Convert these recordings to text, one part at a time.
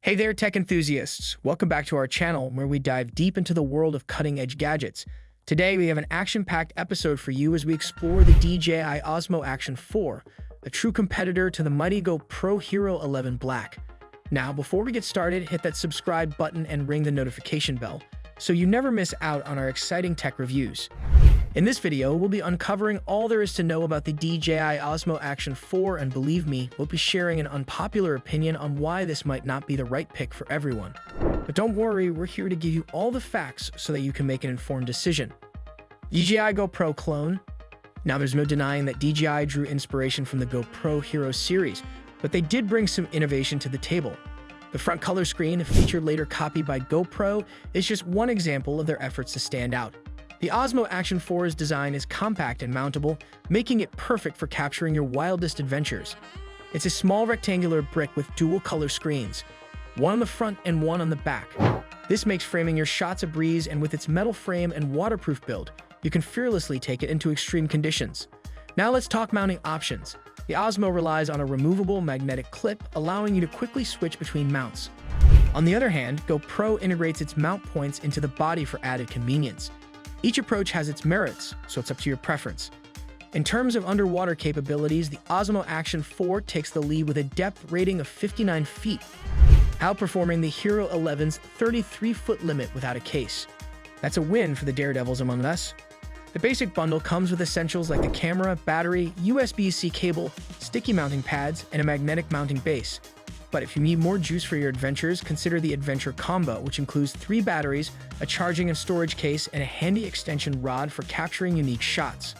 Hey there, tech enthusiasts! Welcome back to our channel where we dive deep into the world of cutting-edge gadgets. Today, we have an action-packed episode for you as we explore the DJI Osmo Action 4, a true competitor to the mighty GoPro Hero 11 Black. Now, before we get started, hit that subscribe button and ring the notification bell so you never miss out on our exciting tech reviews. In this video, we'll be uncovering all there is to know about the DJI Osmo Action 4, and believe me, we'll be sharing an unpopular opinion on why this might not be the right pick for everyone. But don't worry, we're here to give you all the facts so that you can make an informed decision. DJI GoPro Clone. Now, there's no denying that DJI drew inspiration from the GoPro Hero series, but they did bring some innovation to the table. The front color screen, a feature later copied by GoPro, is just one example of their efforts to stand out. The Osmo Action 4's design is compact and mountable, making it perfect for capturing your wildest adventures. It's a small rectangular brick with dual color screens, one on the front and one on the back. This makes framing your shots a breeze, and with its metal frame and waterproof build, you can fearlessly take it into extreme conditions. Now let's talk mounting options. The Osmo relies on a removable magnetic clip, allowing you to quickly switch between mounts. On the other hand, GoPro integrates its mount points into the body for added convenience. Each approach has its merits, so it's up to your preference. In terms of underwater capabilities, the Osmo Action 4 takes the lead with a depth rating of 59 feet, outperforming the Hero 11's 33-foot limit without a case. That's a win for the daredevils among us. The basic bundle comes with essentials like the camera, battery, USB-C cable, sticky mounting pads, and a magnetic mounting base. But if you need more juice for your adventures, consider the Adventure Combo, which includes 3 batteries, a charging and storage case, and a handy extension rod for capturing unique shots.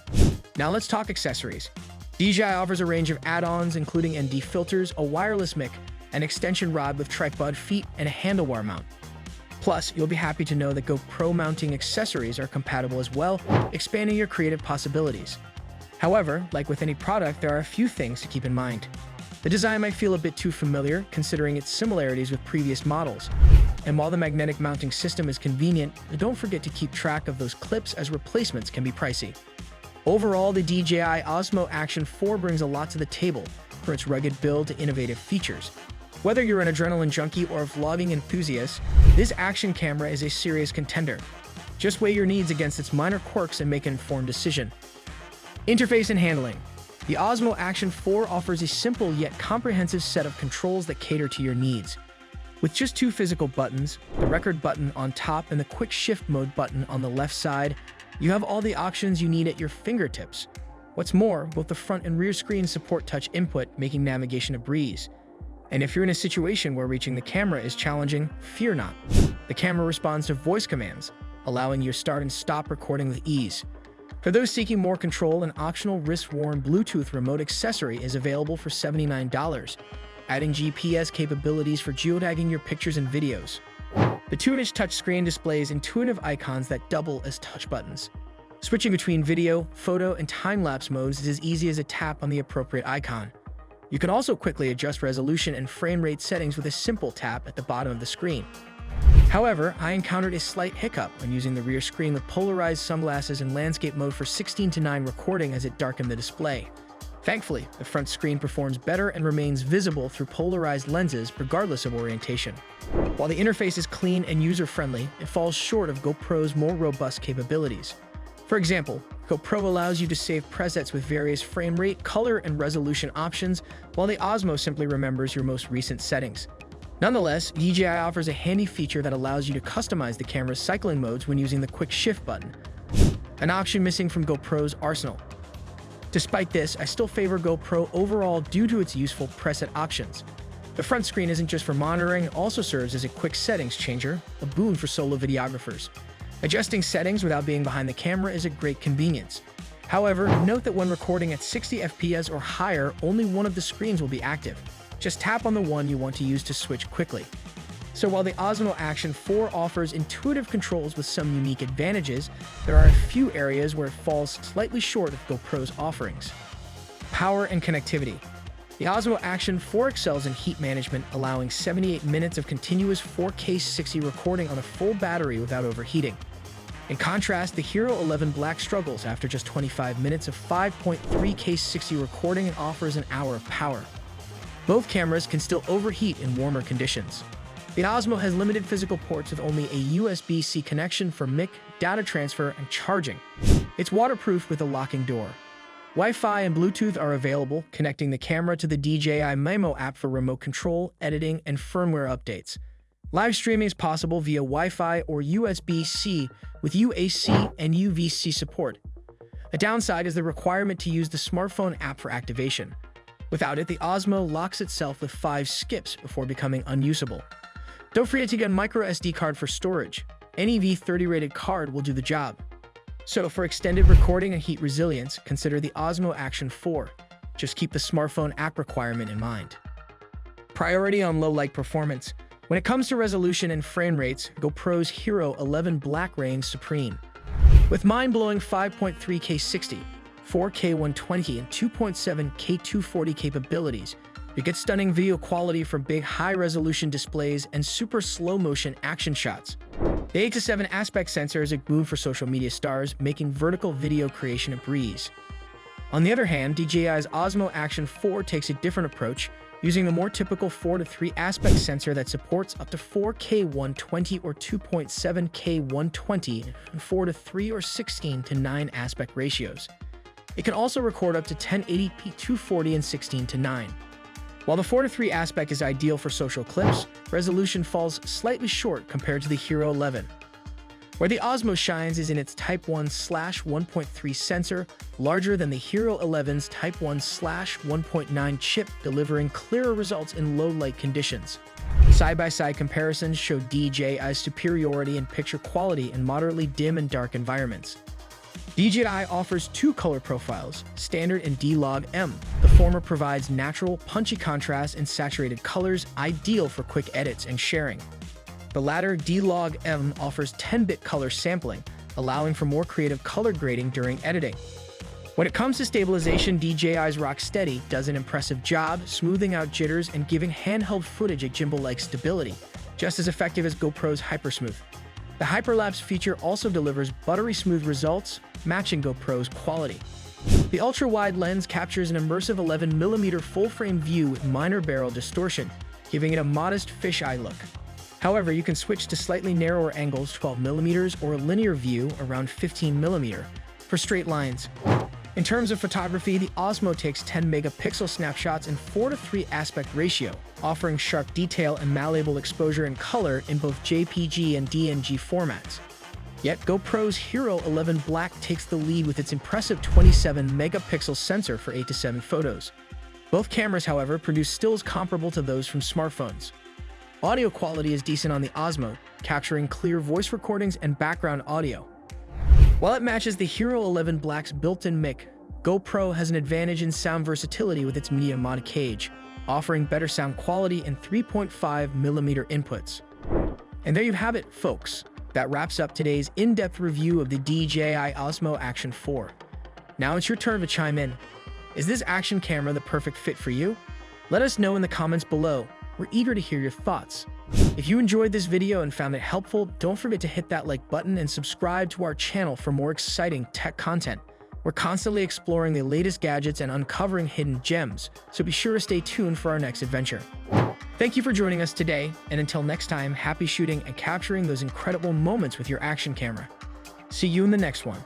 Now let's talk accessories. DJI offers a range of add-ons, including ND filters, a wireless mic, an extension rod with tripod feet, and a handlebar mount. Plus, you'll be happy to know that GoPro mounting accessories are compatible as well, expanding your creative possibilities. However, like with any product, there are a few things to keep in mind. The design might feel a bit too familiar, considering its similarities with previous models. And while the magnetic mounting system is convenient, don't forget to keep track of those clips, as replacements can be pricey. Overall, the DJI Osmo Action 4 brings a lot to the table, from its rugged build to innovative features. Whether you're an adrenaline junkie or a vlogging enthusiast, this action camera is a serious contender. Just weigh your needs against its minor quirks and make an informed decision. Interface and handling. The Osmo Action 4 offers a simple yet comprehensive set of controls that cater to your needs. With just 2 physical buttons, the record button on top and the quick shift mode button on the left side, you have all the options you need at your fingertips. What's more, both the front and rear screens support touch input, making navigation a breeze. And if you're in a situation where reaching the camera is challenging, fear not. The camera responds to voice commands, allowing you to start and stop recording with ease. For those seeking more control, an optional wrist-worn Bluetooth remote accessory is available for $79, adding GPS capabilities for geotagging your pictures and videos. The 2-inch touchscreen displays intuitive icons that double as touch buttons. Switching between video, photo, and time-lapse modes is as easy as a tap on the appropriate icon. You can also quickly adjust resolution and frame rate settings with a simple tap at the bottom of the screen. However, I encountered a slight hiccup when using the rear screen with polarized sunglasses in landscape mode for 16:9 recording, as it darkened the display. Thankfully, the front screen performs better and remains visible through polarized lenses regardless of orientation. While the interface is clean and user-friendly, it falls short of GoPro's more robust capabilities. For example, GoPro allows you to save presets with various frame rate, color, and resolution options, while the Osmo simply remembers your most recent settings. Nonetheless, DJI offers a handy feature that allows you to customize the camera's cycling modes when using the quick shift button, an option missing from GoPro's arsenal. Despite this, I still favor GoPro overall due to its useful preset options. The front screen isn't just for monitoring, it also serves as a quick settings changer, a boon for solo videographers. Adjusting settings without being behind the camera is a great convenience. However, note that when recording at 60 FPS or higher, only one of the screens will be active. Just tap on the one you want to use to switch quickly. So while the Osmo Action 4 offers intuitive controls with some unique advantages, there are a few areas where it falls slightly short of GoPro's offerings. Power and connectivity. The Osmo Action 4 excels in heat management, allowing 78 minutes of continuous 4K 60 recording on a full battery without overheating. In contrast, the Hero 11 Black struggles after just 25 minutes of 5.3K 60 recording and offers an hour of power. Both cameras can still overheat in warmer conditions. The Osmo has limited physical ports with only a USB-C connection for mic, data transfer, and charging. It's waterproof with a locking door. Wi-Fi and Bluetooth are available, connecting the camera to the DJI Memo app for remote control, editing, and firmware updates. Live streaming is possible via Wi-Fi or USB-C with UAC and UVC support. A downside is the requirement to use the smartphone app for activation. Without it, the Osmo locks itself with 5 skips before becoming unusable. Don't forget to get a micro SD card for storage. Any V30 rated card will do the job. So for extended recording and heat resilience, consider the Osmo Action 4. Just keep the smartphone app requirement in mind. Priority on low light performance. When it comes to resolution and frame rates, GoPro's Hero 11 Black reigns supreme. With mind-blowing 5.3K 60, 4K 120, and 2.7K 240 capabilities, you get stunning video quality from big high-resolution displays and super slow-motion action shots. The 8:7 aspect sensor is a boon for social media stars, making vertical video creation a breeze. On the other hand, DJI's Osmo Action 4 takes a different approach, using the more typical 4:3 aspect sensor that supports up to 4K 120 or 2.7K 120 and 4:3 or 16:9 aspect ratios. It can also record up to 1080p 240 and 16:9. While the 4:3 aspect is ideal for social clips, resolution falls slightly short compared to the Hero 11. Where the Osmo shines is in its Type 1/1.3 sensor, larger than the Hero 11's Type 1/1.9 chip, delivering clearer results in low light conditions. Side-by-side comparisons show DJI's superiority in picture quality in moderately dim and dark environments. DJI offers 2 color profiles, Standard and D-Log-M. The former provides natural, punchy contrast and saturated colors, ideal for quick edits and sharing. The latter, D-Log-M, offers 10-bit color sampling, allowing for more creative color grading during editing. When it comes to stabilization, DJI's Rocksteady does an impressive job, smoothing out jitters and giving handheld footage a gimbal-like stability, just as effective as GoPro's Hypersmooth. The Hyperlapse feature also delivers buttery smooth results, matching GoPro's quality. The ultra-wide lens captures an immersive 11mm full-frame view with minor barrel distortion, giving it a modest fisheye look. However, you can switch to slightly narrower angles, 12mm, or a linear view around 15mm, for straight lines. In terms of photography, the Osmo takes 10-megapixel snapshots in 4:3 aspect ratio, offering sharp detail and malleable exposure and color in both JPG and DNG formats. Yet GoPro's Hero 11 Black takes the lead with its impressive 27-megapixel sensor for 8:7 photos. Both cameras, however, produce stills comparable to those from smartphones. Audio quality is decent on the Osmo, capturing clear voice recordings and background audio. While it matches the Hero 11 Black's built-in mic, GoPro has an advantage in sound versatility with its Media Mod cage, offering better sound quality and 3.5mm inputs. And there you have it, folks. That wraps up today's in-depth review of the DJI Osmo Action 4. Now it's your turn to chime in. Is this action camera the perfect fit for you? Let us know in the comments below. We're eager to hear your thoughts. If you enjoyed this video and found it helpful, don't forget to hit that like button and subscribe to our channel for more exciting tech content. We're constantly exploring the latest gadgets and uncovering hidden gems, so be sure to stay tuned for our next adventure. Thank you for joining us today, and until next time, happy shooting and capturing those incredible moments with your action camera. See you in the next one.